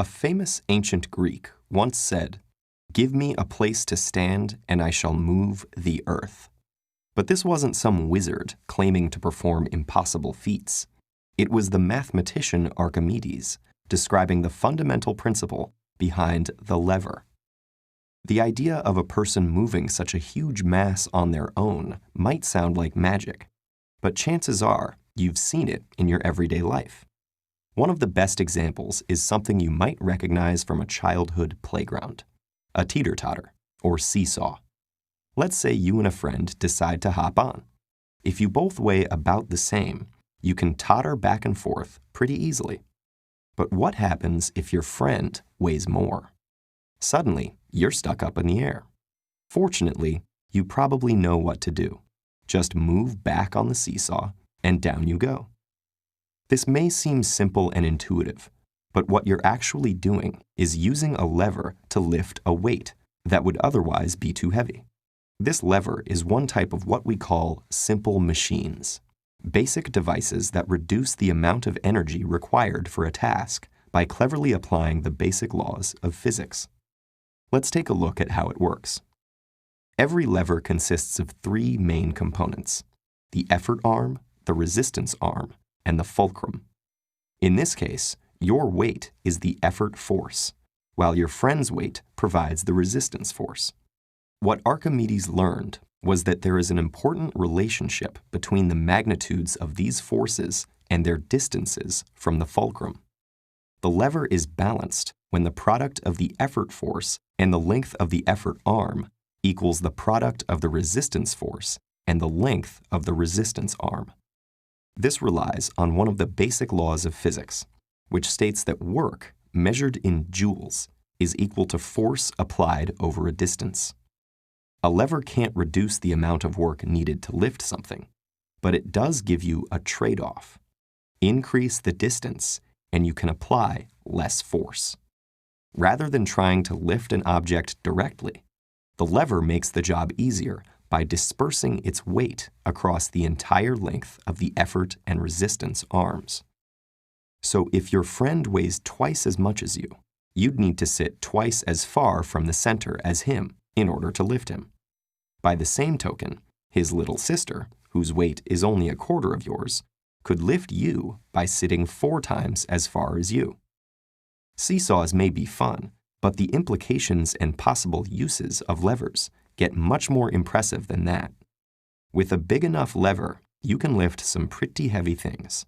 A famous ancient Greek once said, "Give me a place to stand and I shall move the earth." But this wasn't some wizard claiming to perform impossible feats. It was the mathematician Archimedes describing the fundamental principle behind the lever. The idea of a person moving such a huge mass on their own might sound like magic, but chances are you've seen it in your everyday life. One of the best examples is something you might recognize from a childhood playground: a teeter-totter or seesaw. Let's say you and a friend decide to hop on. If you both weigh about the same, you can totter back and forth pretty easily. But what happens if your friend weighs more? Suddenly, you're stuck up in the air. Fortunately, you probably know what to do. Just move back on the seesaw and down you go. This may seem simple and intuitive, but what you're actually doing is using a lever to lift a weight that would otherwise be too heavy. This lever is one type of what we call simple machines, basic devices that reduce the amount of energy required for a task by cleverly applying the basic laws of physics. Let's take a look at how it works. Every lever consists of three main components: the effort arm, the resistance arm, and the fulcrum. In this case, your weight is the effort force, while your friend's weight provides the resistance force. What Archimedes learned was that there is an important relationship between the magnitudes of these forces and their distances from the fulcrum. The lever is balanced when the product of the effort force and the length of the effort arm equals the product of the resistance force and the length of the resistance arm. This relies on one of the basic laws of physics, which states that work measured in joules is equal to force applied over a distance. A lever can't reduce the amount of work needed to lift something, but it does give you a trade-off. Increase the distance, and you can apply less force. Rather than trying to lift an object directly, the lever makes the job easier by dispersing its weight across the entire length of the effort and resistance arms. So if your friend weighs twice as much as you, you'd need to sit twice as far from the center as him in order to lift him. By the same token, his little sister, whose weight is only a quarter of yours, could lift you by sitting 4 times as far as you. Seesaws may be fun, but the implications and possible uses of levers get much more impressive than that. With a big enough lever, you can lift some pretty heavy things.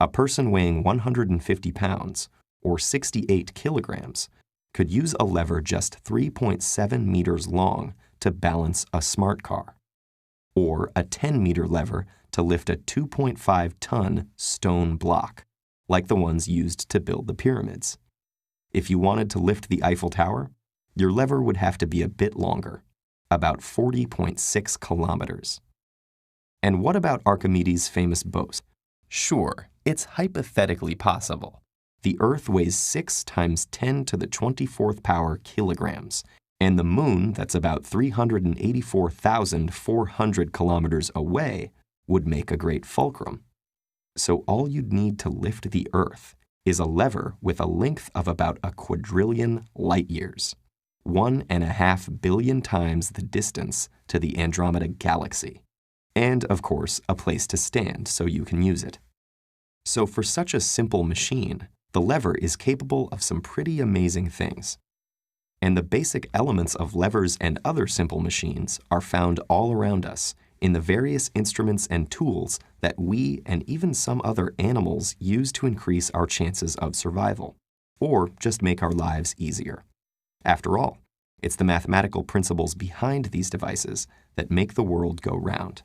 A person weighing 150 pounds, or 68 kilograms, could use a lever just 3.7 meters long to balance a smart car, or a 10-meter lever to lift a 2.5-ton stone block, like the ones used to build the pyramids. If you wanted to lift the Eiffel Tower, your lever would have to be a bit longer, about 40.6 kilometers. And what about Archimedes' famous boast? Sure, it's hypothetically possible. The Earth weighs 6 times 10 to the 24th power kilograms, and the Moon, that's about 384,400 kilometers away, would make a great fulcrum. So all you'd need to lift the Earth is a lever with a length of about a quadrillion light years, 1.5 billion times the distance to the Andromeda Galaxy, and, of course, a place to stand so you can use it. So for such a simple machine, the lever is capable of some pretty amazing things. And the basic elements of levers and other simple machines are found all around us in the various instruments and tools that we and even some other animals use to increase our chances of survival, or just make our lives easier. After all, it's the mathematical principles behind these devices that make the world go round.